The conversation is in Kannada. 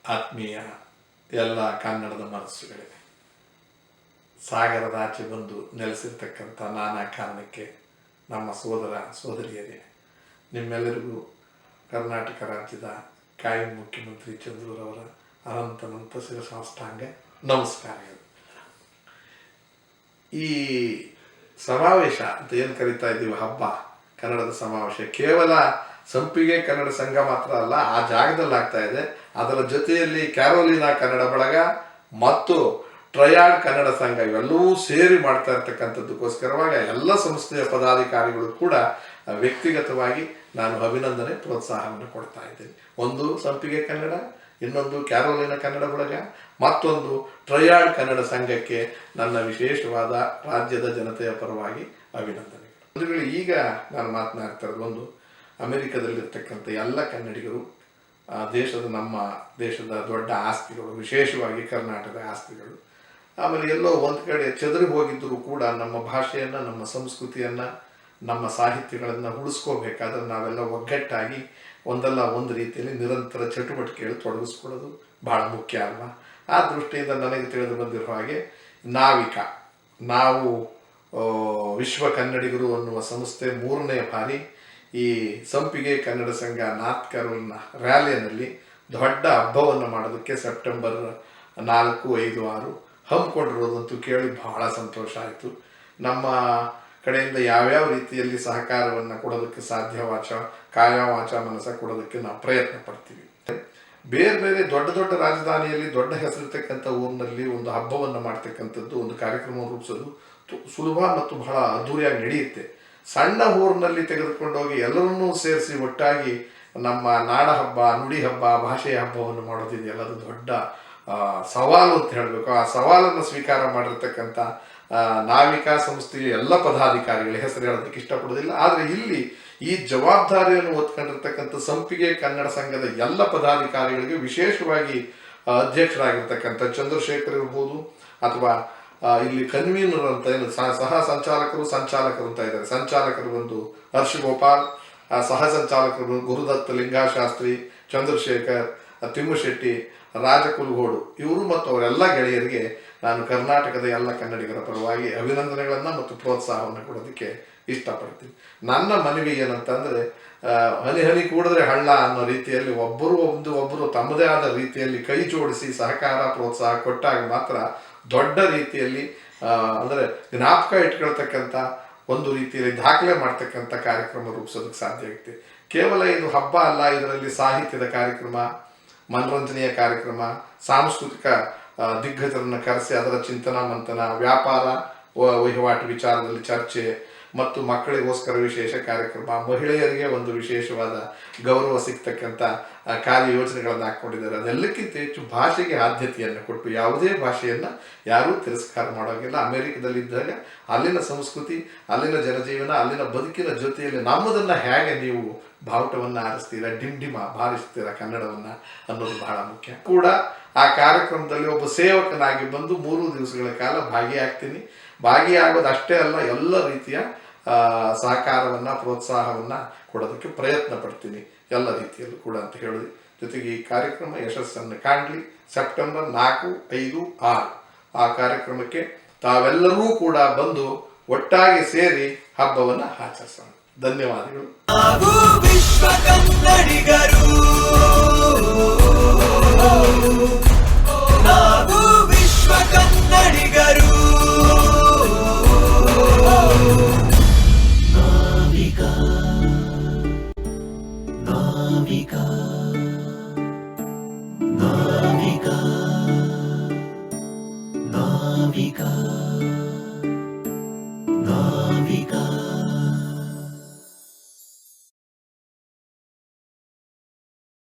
ಆತ್ಮೀಯ ಎಲ್ಲ ಕನ್ನಡದ ಮನಸ್ಸುಗಳಿವೆ. ಸಾಗರದ ಆಚೆ ಬಂದು ನೆಲೆಸಿರ್ತಕ್ಕಂಥ ನಾನಾ ಕಾರಣಕ್ಕೆ ನಮ್ಮ ಸೋದರ ಸೋದರಿಯರೇ, ನಿಮ್ಮೆಲ್ಲರಿಗೂ ಕರ್ನಾಟಕ ರಾಜ್ಯದ ಕಾಯಂ ಮುಖ್ಯಮಂತ್ರಿ ಚಂದ್ರೂರವರ ಅನಂತ ಶಿರಸಾಷ್ಟಾಂಗ ನಮಸ್ಕಾರಗಳು. ಈ ಸಮಾವೇಶ ಅಂತ ಏನು ಕರಿತಾ ಇದ್ದೀವಿ, ಹಬ್ಬ, ಕನ್ನಡದ ಸಮಾವೇಶ ಕೇವಲ ಸಂಪಿಗೆ ಕನ್ನಡ ಸಂಘ ಮಾತ್ರ ಅಲ್ಲ, ಆ ಜಾಗದಲ್ಲಿ ಆಗ್ತಾ ಇದೆ. ಅದರ ಜೊತೆಯಲ್ಲಿ ಕ್ಯಾರೋಲಿನಾ ಕನ್ನಡ ಬಳಗ ಮತ್ತು ಟ್ರಯಾಡ್ ಕನ್ನಡ ಸಂಘ ಇವೆಲ್ಲವೂ ಸೇರಿ ಮಾಡ್ತಾ ಇರ್ತಕ್ಕಂಥದ್ದಕ್ಕೋಸ್ಕರವಾಗಿ ಎಲ್ಲ ಸಂಸ್ಥೆಯ ಪದಾಧಿಕಾರಿಗಳು ಕೂಡ ವ್ಯಕ್ತಿಗತವಾಗಿ ನಾನು ಅಭಿನಂದನೆ ಪ್ರೋತ್ಸಾಹವನ್ನು ಕೊಡ್ತಾ ಇದ್ದೇನೆ. ಒಂದು ಸಂಪಿಗೆ ಕನ್ನಡ, ಇನ್ನೊಂದು ಕ್ಯಾರೋಲಿನಾ ಕನ್ನಡ ಬಳಗ, ಮತ್ತೊಂದು ಟ್ರಯಾಡ್ ಕನ್ನಡ ಸಂಘಕ್ಕೆ ನನ್ನ ವಿಶೇಷವಾದ ರಾಜ್ಯದ ಜನತೆಯ ಪರವಾಗಿ ಅಭಿನಂದನೆಗಳು. ಈಗ ನಾನು ಮಾತನಾಡ್ತಾ ಇರೋದು, ಒಂದು ಅಮೆರಿಕದಲ್ಲಿರ್ತಕ್ಕಂಥ ಎಲ್ಲ ಕನ್ನಡಿಗರು, ನಮ್ಮ ದೇಶದ ದೊಡ್ಡ ಆಸ್ತಿಗಳು, ವಿಶೇಷವಾಗಿ ಕರ್ನಾಟಕದ ಆಸ್ತಿಗಳು, ಆಮೇಲೆ ಎಲ್ಲೋ ಒಂದು ಕಡೆ ಚದುರಿ ಹೋಗಿದ್ದರೂ ಕೂಡ ನಮ್ಮ ಭಾಷೆಯನ್ನು, ನಮ್ಮ ಸಂಸ್ಕೃತಿಯನ್ನು, ನಮ್ಮ ಸಾಹಿತ್ಯಗಳನ್ನು ಉಳಿಸ್ಕೋಬೇಕಾದ್ರೆ ನಾವೆಲ್ಲ ಒಗ್ಗಟ್ಟಾಗಿ ಒಂದಲ್ಲ ಒಂದು ರೀತಿಯಲ್ಲಿ ನಿರಂತರ ಚಟುವಟಿಕೆಗಳು ತೊಡಗಿಸ್ಕೊಳ್ಳೋದು ಬಹಳ ಮುಖ್ಯ ಅಲ್ವಾ. ಆ ದೃಷ್ಟಿಯಿಂದ ನನಗೆ ತಿಳಿದು ಬಂದಿರೋ ಹಾಗೆ ನಾವು ವಿಶ್ವ ಕನ್ನಡಿಗರು ಅನ್ನುವ ಸಂಸ್ಥೆ 3ನೇ ಬಾರಿ ಈ ಸಂಪಿಗೆ ಕನ್ನಡ ಸಂಘ ನಾರ್ತ್ ಕ್ಯಾರೋಲಿನಾ ರ್ಯಾಲಿಯಲ್ಲಿ ದೊಡ್ಡ ಹಬ್ಬವನ್ನು ಮಾಡೋದಕ್ಕೆ ಸೆಪ್ಟೆಂಬರ್ 4, 5, 6 ಹಮ್ಮಿಕೊಂಡಿರೋದಂತೂ ಕೇಳಿ ಬಹಳ ಸಂತೋಷ ಆಯಿತು. ನಮ್ಮ ಕಡೆಯಿಂದ ಯಾವ್ಯಾವ ರೀತಿಯಲ್ಲಿ ಸಹಕಾರವನ್ನು ಕೊಡೋದಕ್ಕೆ ಸಾಧ್ಯವಾಚ ಕಾಯ ವಾಚ ಮನಸ ಕೊಡೋದಕ್ಕೆ ನಾವು ಪ್ರಯತ್ನ ಪಡ್ತೀವಿ. ಬೇರೆ ಬೇರೆ ದೊಡ್ಡ ರಾಜಧಾನಿಯಲ್ಲಿ ದೊಡ್ಡ ಹೆಸರಿರ್ತಕ್ಕಂಥ ಊರಿನಲ್ಲಿ ಒಂದು ಹಬ್ಬವನ್ನು ಮಾಡ್ತಕ್ಕಂಥದ್ದು, ಒಂದು ಕಾರ್ಯಕ್ರಮ ರೂಪಿಸೋದು ಸುಲಭ ಮತ್ತು ಬಹಳ ಅದ್ಧೂರಿಯಾಗಿ ನಡೆಯುತ್ತೆ. ಸಣ್ಣ ಊರಿನಲ್ಲಿ ತೆಗೆದುಕೊಂಡೋಗಿ ಎಲ್ಲರನ್ನೂ ಸೇರಿಸಿ ಒಟ್ಟಾಗಿ ನಮ್ಮ ನಾಡ ಹಬ್ಬ, ನುಡಿ ಹಬ್ಬ, ಭಾಷೆಯ ಹಬ್ಬವನ್ನು ಮಾಡೋದಿದೆಯಲ್ಲ, ಅದು ದೊಡ್ಡ ಸವಾಲು ಅಂತ ಹೇಳಬೇಕು. ಆ ಸವಾಲನ್ನು ಸ್ವೀಕಾರ ಮಾಡಿರ್ತಕ್ಕಂಥ ನಾವಿಕಾ ಸಂಸ್ಥೆಯ ಎಲ್ಲ ಪದಾಧಿಕಾರಿಗಳ ಹೆಸರು ಹೇಳೋದಕ್ಕೆ ಇಷ್ಟಪಡೋದಿಲ್ಲ. ಆದರೆ ಇಲ್ಲಿ ಈ ಜವಾಬ್ದಾರಿಯನ್ನು ಹೊತ್ಕೊಂಡಿರ್ತಕ್ಕಂಥ ಸಂಪಿಗೆ ಕನ್ನಡ ಸಂಘದ ಎಲ್ಲ ಪದಾಧಿಕಾರಿಗಳಿಗೆ, ವಿಶೇಷವಾಗಿ ಅಧ್ಯಕ್ಷರಾಗಿರ್ತಕ್ಕಂಥ ಚಂದ್ರಶೇಖರ್ ಇರ್ಬೋದು, ಅಥವಾ ಇಲ್ಲಿ ಕನ್ವೀನರ್ ಅಂತ ಏನು ಸಹ ಸಂಚಾಲಕರು ಅಂತ ಇದ್ದಾರೆ. ಸಂಚಾಲಕರು ಬಂದು ಹರ್ಷಗೋಪಾಲ್, ಸಹ ಸಂಚಾಲಕರು ಗುರುದತ್ತ ಲಿಂಗಾಶಾಸ್ತ್ರಿ, ಚಂದ್ರಶೇಖರ್, ತಿಮ್ಮಶೆಟ್ಟಿ, ರಾಜಕುಲಗೋಡು, ಇವರು ಮತ್ತು ಅವರೆಲ್ಲ ಗೆಳೆಯರಿಗೆ ನಾನು ಕರ್ನಾಟಕದ ಎಲ್ಲ ಕನ್ನಡಿಗರ ಪರವಾಗಿ ಅಭಿನಂದನೆಗಳನ್ನು ಮತ್ತು ಪ್ರೋತ್ಸಾಹವನ್ನು ಕೊಡೋದಕ್ಕೆ ಇಷ್ಟಪಡ್ತೀನಿ. ನನ್ನ ಮನವಿ ಏನಂತಂದರೆ, ಹನಿ ಕೂಡಿದ್ರೆ ಹಳ್ಳ ಅನ್ನೋ ರೀತಿಯಲ್ಲಿ ಒಬ್ಬರು ತಮ್ಮದೇ ಆದ ರೀತಿಯಲ್ಲಿ ಕೈ ಜೋಡಿಸಿ ಸಹಕಾರ ಪ್ರೋತ್ಸಾಹ ಕೊಟ್ಟಾಗ ಮಾತ್ರ ದೊಡ್ಡ ರೀತಿಯಲ್ಲಿ ಅಂದರೆ ಜ್ಞಾಪಕ ಇಟ್ಕೊಳ್ತಕ್ಕಂಥ ಒಂದು ರೀತಿಯಲ್ಲಿ ದಾಖಲೆ ಮಾಡ್ತಕ್ಕಂಥ ಕಾರ್ಯಕ್ರಮ ರೂಪಿಸೋದಕ್ಕೆ ಸಾಧ್ಯ ಆಗುತ್ತೆ. ಕೇವಲ ಇದು ಹಬ್ಬ ಅಲ್ಲ, ಇದರಲ್ಲಿ ಸಾಹಿತ್ಯದ ಕಾರ್ಯಕ್ರಮ, ಮನರಂಜನೆಯ ಕಾರ್ಯಕ್ರಮ, ಸಾಂಸ್ಕೃತಿಕ ದಿಗ್ಗಜರನ್ನು ಕರೆಸಿ ಅದರ ಚಿಂತನ ಮಂಥನ, ವ್ಯಾಪಾರ ವಹಿವಾಟು ವಿಚಾರದಲ್ಲಿ ಚರ್ಚೆ ಮತ್ತು ಮಕ್ಕಳಿಗೋಸ್ಕರ ವಿಶೇಷ ಕಾರ್ಯಕ್ರಮ, ಮಹಿಳೆಯರಿಗೆ ಒಂದು ವಿಶೇಷವಾದ ಗೌರವ ಸಿಗ್ತಕ್ಕಂಥ ಕಾರ್ಯಯೋಜನೆಗಳನ್ನು ಹಾಕ್ಕೊಂಡಿದ್ದಾರೆ. ಅದೆಲ್ಲಕ್ಕಿಂತ ಹೆಚ್ಚು ಭಾಷೆಗೆ ಆದ್ಯತೆಯನ್ನು ಕೊಟ್ಟು ಯಾವುದೇ ಭಾಷೆಯನ್ನು ಯಾರೂ ತಿರಸ್ಕಾರ ಮಾಡೋಂಗಿಲ್ಲ. ಅಮೆರಿಕದಲ್ಲಿದ್ದಾಗ ಅಲ್ಲಿನ ಸಂಸ್ಕೃತಿ, ಅಲ್ಲಿನ ಜನಜೀವನ, ಅಲ್ಲಿನ ಬದುಕಿನ ಜೊತೆಯಲ್ಲಿ ನಮ್ಮದನ್ನು ಹೇಗೆ ನೀವು ಬಾವುಟವನ್ನು ಆರಿಸ್ತೀರಾ, ಡಿಂಡಿಮ ಬಾರಿಸ್ತೀರಾ ಕನ್ನಡವನ್ನು ಅನ್ನೋದು ಬಹಳ ಮುಖ್ಯ. ಕೂಡ ಆ ಕಾರ್ಯಕ್ರಮದಲ್ಲಿ ಒಬ್ಬ ಸೇವಕನಾಗಿ ಬಂದು 3 ದಿವಸಗಳ ಕಾಲ ಭಾಗಿಯಾಗ್ತೀನಿ. ಭಾಗಿಯಾಗೋದು ಅಷ್ಟೇ ಅಲ್ಲ, ಎಲ್ಲ ರೀತಿಯ ಸಹಕಾರವನ್ನು ಪ್ರೋತ್ಸಾಹವನ್ನು ಕೊಡೋದಕ್ಕೆ ಪ್ರಯತ್ನ ಪಡ್ತೀನಿ ಎಲ್ಲ ರೀತಿಯಲ್ಲೂ ಕೂಡ ಅಂತ ಹೇಳಿ. ಜೊತೆಗೆ ಈ ಕಾರ್ಯಕ್ರಮ ಯಶಸ್ಸನ್ನು ಕಾಣಲಿ. ಸೆಪ್ಟೆಂಬರ್ 4, 5, 6 ಆ ಕಾರ್ಯಕ್ರಮಕ್ಕೆ ತಾವೆಲ್ಲರೂ ಕೂಡ ಬಂದು ಒಟ್ಟಾಗಿ ಸೇರಿ ಹಬ್ಬವನ್ನು ಆಚರಿಸೋಣ. ಧನ್ಯವಾದಗಳು. ವಿಶ್ವ ಕನ್ನಡಿಗರು, ವಿಶ್ವ ಕನ್ನಡಿಗರು, ನಾವಿಕಾ